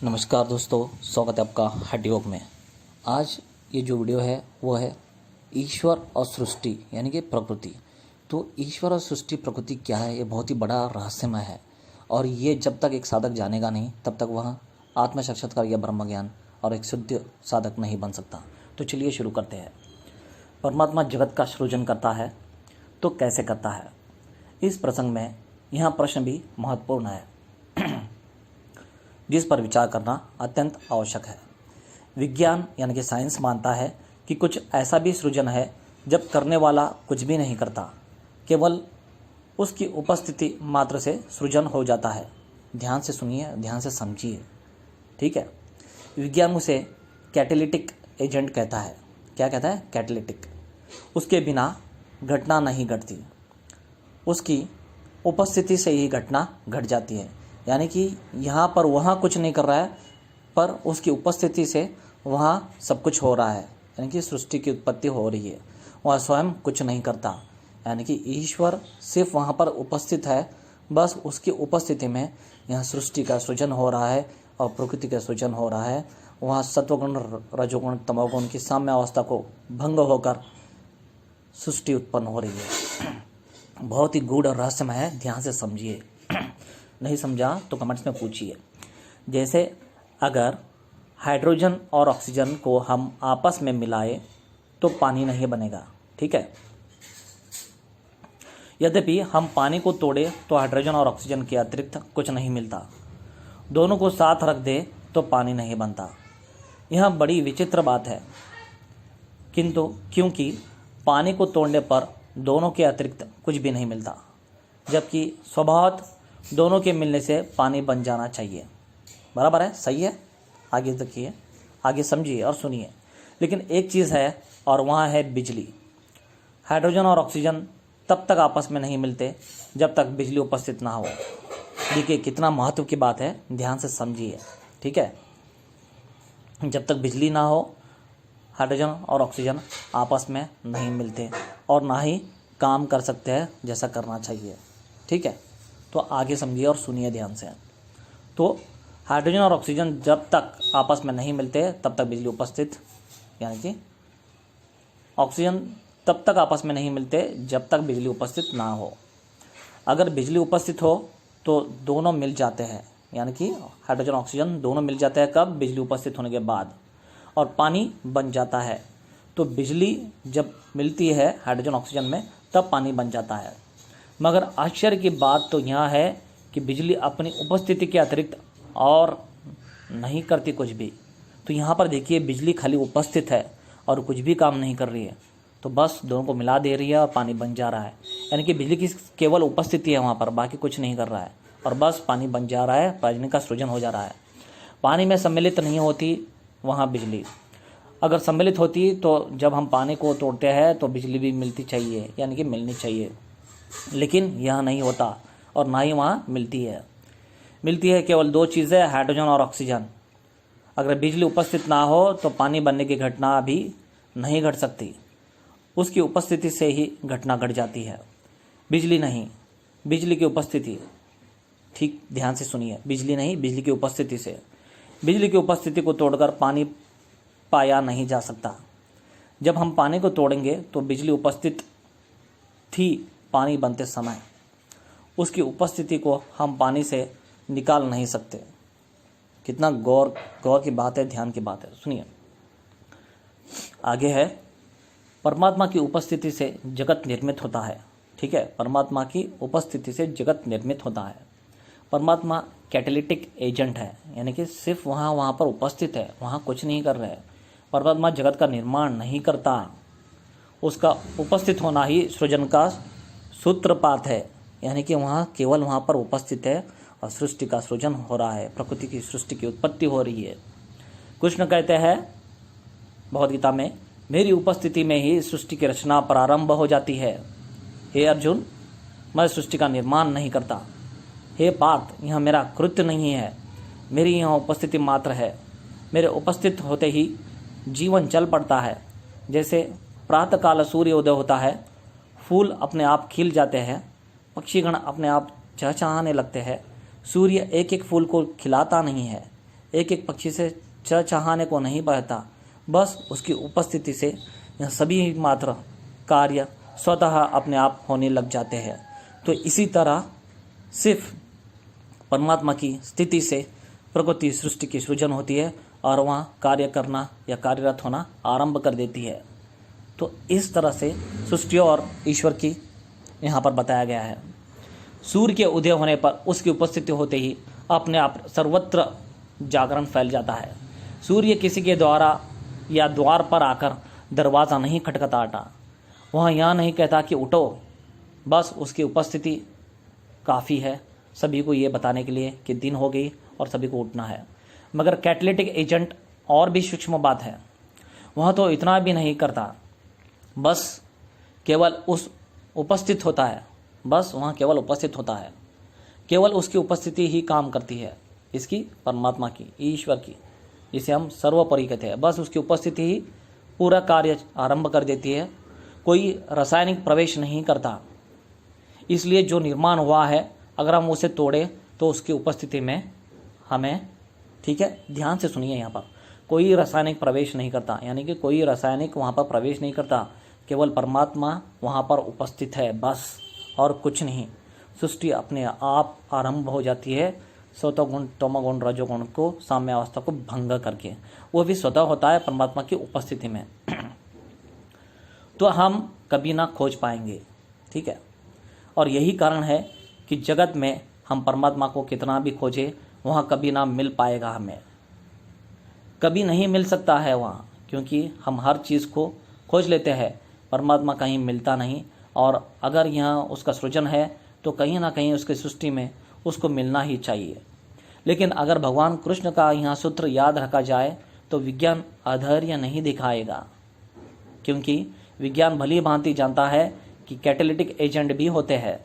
नमस्कार दोस्तों, स्वागत है आपका हठ योग में। आज ये जो वीडियो है वो है ईश्वर और सृष्टि यानी कि प्रकृति। तो ईश्वर और सृष्टि प्रकृति क्या है, ये बहुत ही बड़ा रहस्यमय है और ये जब तक एक साधक जानेगा नहीं तब तक वह आत्म साक्षात्कार या ब्रह्म ज्ञान और एक शुद्ध साधक नहीं बन सकता। तो चलिए शुरू करते हैं। परमात्मा जगत का सृजन करता है तो कैसे करता है, इस प्रसंग में यहाँ प्रश्न भी महत्वपूर्ण है जिस पर विचार करना अत्यंत आवश्यक है। विज्ञान यानी कि साइंस मानता है कि कुछ ऐसा भी सृजन है जब करने वाला कुछ भी नहीं करता, केवल उसकी उपस्थिति मात्र से सृजन हो जाता है। ध्यान से सुनिए, ध्यान से समझिए, ठीक है। विज्ञान उसे कैटेलिटिक एजेंट कहता है। क्या कहता है? कैटेलिटिक। उसके बिना घटना नहीं घटती, उसकी उपस्थिति से ही घटना घट जाती है। यानी कि यहाँ पर वहाँ कुछ नहीं कर रहा है, पर उसकी उपस्थिति से वहाँ सब कुछ हो रहा है। यानी कि सृष्टि की उत्पत्ति हो रही है, वह स्वयं कुछ नहीं करता। यानी कि ईश्वर सिर्फ वहाँ पर उपस्थित है, बस उसकी उपस्थिति में यहाँ सृष्टि का सृजन हो रहा है और प्रकृति का सृजन हो रहा है। वहाँ सत्वगुण, रजोगुण, तमोगुण की साम्य अवस्था को भंग होकर सृष्टि उत्पन्न हो रही है। बहुत ही गूढ़ और रहस्यमय है, ध्यान से समझिए। नहीं समझा तो कमेंट्स में पूछिए। जैसे अगर हाइड्रोजन और ऑक्सीजन को हम आपस में मिलाएं तो पानी नहीं बनेगा, ठीक है। यद्यपि हम पानी को तोड़े तो हाइड्रोजन और ऑक्सीजन के अतिरिक्त कुछ नहीं मिलता। दोनों को साथ रख दे तो पानी नहीं बनता। यह बड़ी विचित्र बात है, किंतु क्योंकि पानी को तोड़ने पर दोनों के अतिरिक्त कुछ भी नहीं मिलता, जबकि स्वभावतः दोनों के मिलने से पानी बन जाना चाहिए। बराबर है, सही है। आगे देखिए, आगे समझिए और सुनिए। लेकिन एक चीज़ है और वहाँ है बिजली। हाइड्रोजन और ऑक्सीजन तब तक आपस में नहीं मिलते जब तक बिजली उपस्थित ना हो। देखिए कितना महत्व की बात है, ध्यान से समझिए, ठीक है। जब तक बिजली ना हो हाइड्रोजन और ऑक्सीजन आपस में नहीं मिलते और ना ही काम कर सकते हैं जैसा करना चाहिए, ठीक है। तो आगे समझिए और सुनिए ध्यान से। तो हाइड्रोजन और ऑक्सीजन जब तक आपस में नहीं मिलते तब तक बिजली उपस्थित, यानी कि ऑक्सीजन तब तक आपस में नहीं मिलते जब तक बिजली उपस्थित ना हो। अगर बिजली उपस्थित हो तो दोनों मिल जाते हैं, यानी कि हाइड्रोजन ऑक्सीजन दोनों मिल जाते हैं। कब? बिजली उपस्थित होने के बाद, और पानी बन जाता है। तो बिजली जब मिलती है हाइड्रोजन ऑक्सीजन में तब पानी बन जाता है। मगर आश्चर्य की बात तो यह है कि बिजली अपनी उपस्थिति के अतिरिक्त और नहीं करती कुछ भी। तो यहाँ पर देखिए, बिजली खाली उपस्थित है और कुछ भी काम नहीं कर रही है, तो बस दोनों को मिला दे रही है और पानी बन जा रहा है। यानी कि बिजली की केवल उपस्थिति है वहाँ पर, बाकी कुछ नहीं कर रहा है और बस पानी बन जा रहा है, पानी का सृजन हो जा रहा है। पानी में सम्मिलित नहीं होती वहाँ बिजली। अगर सम्मिलित होती तो जब हम पानी को तोड़ते हैं तो बिजली भी मिलती चाहिए, यानी कि मिलनी चाहिए, लेकिन यह नहीं होता और ना ही वहाँ मिलती है। मिलती है केवल दो चीज़ें, हाइड्रोजन और ऑक्सीजन। अगर बिजली उपस्थित ना हो तो पानी बनने की घटना भी नहीं घट सकती, उसकी उपस्थिति से ही घटना घट जाती है। बिजली नहीं, बिजली की उपस्थिति, ठीक ध्यान से सुनिए, बिजली नहीं, बिजली की उपस्थिति से। बिजली की उपस्थिति को तोड़कर पानी पाया नहीं जा सकता। जब हम पानी को तोड़ेंगे तो बिजली उपस्थित थी पानी बनते समय, उसकी उपस्थिति को हम पानी से निकाल नहीं सकते। कितना गौर की बात है, ध्यान की बात है, सुनिए। आगे है, परमात्मा की उपस्थिति से जगत निर्मित होता है, ठीक है। परमात्मा की उपस्थिति से जगत निर्मित होता है। परमात्मा कैटेलिटिक एजेंट है, यानी कि सिर्फ वहाँ पर उपस्थित है, वहाँ कुछ नहीं कर रहे हैं। परमात्मा जगत का निर्माण नहीं करता, उसका उपस्थित होना ही सृजन का सूत्रपात है। यानी कि वहाँ केवल वहाँ पर उपस्थित है और सृष्टि का सृजन हो रहा है, प्रकृति की सृष्टि की उत्पत्ति हो रही है। कृष्ण कहते हैं भगवद गीता में, मेरी उपस्थिति में ही सृष्टि की रचना प्रारंभ हो जाती है। हे अर्जुन, मैं सृष्टि का निर्माण नहीं करता। हे पार्थ, यह मेरा कृत्य नहीं है, मेरी यहाँ उपस्थिति मात्र है। मेरे उपस्थित होते ही जीवन चल पड़ता है। जैसे प्रातःकाल सूर्योदय होता है, फूल अपने आप खिल जाते हैं, पक्षीगण अपने आप चहचहाने लगते हैं, सूर्य एक एक फूल को खिलाता नहीं है, एक एक पक्षी से चहचहाने को नहीं बहता, बस उसकी उपस्थिति से यह सभी मात्र कार्य स्वतः अपने आप होने लग जाते हैं। तो इसी तरह सिर्फ परमात्मा की स्थिति से प्रकृति सृष्टि की सृजन होती है और वहाँ कार्य करना या कार्यरत होना आरंभ कर देती है। तो इस तरह से सृष्टि और ईश्वर की यहाँ पर बताया गया है। सूर्य के उदय होने पर उसकी उपस्थिति होते ही अपने आप सर्वत्र जागरण फैल जाता है। सूर्य किसी के द्वारा या द्वार पर आकर दरवाज़ा नहीं खटखटाता, वहाँ यह नहीं कहता कि उठो, बस उसकी उपस्थिति काफ़ी है सभी को ये बताने के लिए कि दिन हो गई और सभी को उठना है। मगर कैटालिटिक एजेंट और भी सूक्ष्म बात है, वह तो इतना भी नहीं करता, बस केवल उस उपस्थित होता है, बस वहाँ केवल उपस्थित होता है, केवल उसकी उपस्थिति ही काम करती है, इसकी परमात्मा की, ईश्वर की, जिसे हम सर्वोपरि कहते हैं। बस उसकी उपस्थिति ही पूरा कार्य आरंभ कर देती है, कोई रासायनिक प्रवेश नहीं करता। इसलिए जो निर्माण हुआ है अगर हम उसे तोड़े तो उसकी उपस्थिति में हमें, ठीक है, ध्यान से सुनिए, यहाँ पर कोई रासायनिक प्रवेश नहीं करता, यानी कि कोई रासायनिक वहाँ पर प्रवेश नहीं करता, केवल परमात्मा वहाँ पर उपस्थित है, बस और कुछ नहीं। सृष्टि अपने आप आरंभ हो जाती है सत्वगुण, तमोगुण, रजोगुण को, साम्य अवस्था को भंग करके, वो भी स्वतः होता है परमात्मा की उपस्थिति में। तो हम कभी ना खोज पाएंगे, ठीक है। और यही कारण है कि जगत में हम परमात्मा को कितना भी खोजें वहाँ कभी ना मिल पाएगा, हमें कभी नहीं मिल सकता है वहाँ, क्योंकि हम हर चीज़ को खोज लेते हैं, परमात्मा कहीं मिलता नहीं। और अगर यहाँ उसका सृजन है तो कहीं ना कहीं उसकी सृष्टि में उसको मिलना ही चाहिए। लेकिन अगर भगवान कृष्ण का यहाँ सूत्र याद रखा जाए तो विज्ञान अधैर्य नहीं दिखाएगा, क्योंकि विज्ञान भली भांति जानता है कि कैटालिटिक एजेंट भी होते हैं,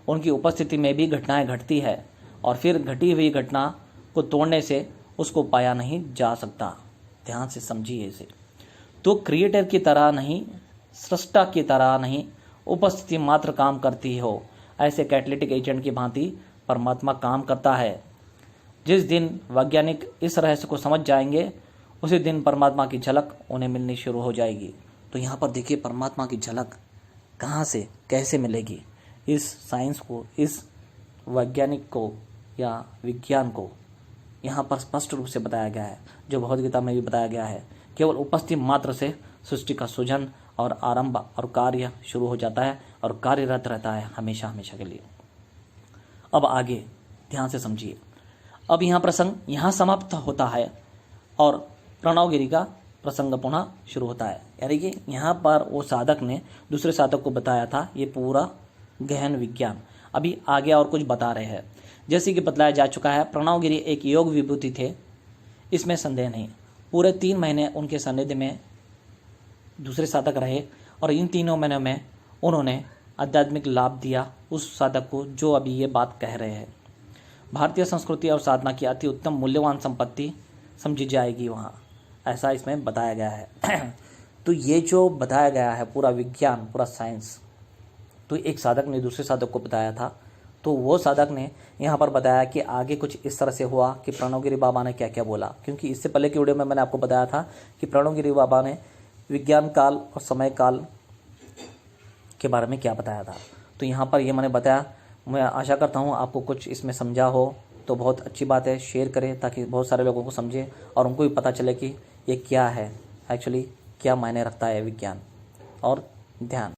उनकी उपस्थिति में भी घटनाएं घटती है और फिर घटी हुई घटना को तोड़ने से उसको पाया नहीं जा सकता। ध्यान से समझिए इसे। तो क्रिएटर की तरह नहीं, सृष्टा की तरह नहीं, उपस्थिति मात्र काम करती हो, ऐसे कैटालिटिक एजेंट की भांति परमात्मा काम करता है। जिस दिन वैज्ञानिक इस रहस्य को समझ जाएंगे उसी दिन परमात्मा की झलक उन्हें मिलनी शुरू हो जाएगी। तो यहाँ पर देखिए परमात्मा की झलक कहाँ से कैसे मिलेगी, इस साइंस को, इस वैज्ञानिक को या विज्ञान को यहाँ पर स्पष्ट रूप से बताया गया है, जो भगवद गीता में भी बताया गया है। केवल उपस्थिति मात्र से सृष्टि का सृजन और आरंभ और कार्य शुरू हो जाता है और कार्यरत रहता है हमेशा हमेशा के लिए। अब आगे ध्यान से समझिए। अब यहाँ प्रसंग यहाँ समाप्त होता है और प्रणवगिरी का प्रसंग पुनः शुरू होता है। यानी कि यहाँ पर वो साधक ने दूसरे साधक को बताया था ये पूरा गहन विज्ञान, अभी आगे और कुछ बता रहे हैं। जैसे कि बतलाया जा चुका है, प्रणवगिरी एक योग विभूति थे, इसमें संदेह नहीं। पूरे 3 महीने उनके सानिध्य में दूसरे साधक रहे और इन 3 महीनों में उन्होंने आध्यात्मिक लाभ दिया उस साधक को जो अभी ये बात कह रहे हैं। भारतीय संस्कृति और साधना की अति उत्तम मूल्यवान संपत्ति समझी जाएगी वहाँ, ऐसा इसमें बताया गया है। तो ये जो बताया गया है पूरा विज्ञान, पूरा साइंस, तो एक साधक ने दूसरे साधक को बताया था। तो वो साधक ने यहाँ पर बताया कि आगे कुछ इस तरह से हुआ कि प्रणवगिरी बाबा ने क्या क्या बोला, क्योंकि इससे पहले की वीडियो में मैंने आपको बताया था कि प्रणवगिरी बाबा ने विज्ञान काल और समय काल के बारे में क्या बताया था। तो यहाँ पर ये मैंने बताया। मैं आशा करता हूँ आपको कुछ इसमें समझा हो, तो बहुत अच्छी बात है। शेयर करें ताकि बहुत सारे लोगों को समझे और उनको भी पता चले कि ये क्या है, एक्चुअली क्या मायने रखता है विज्ञान और ध्यान।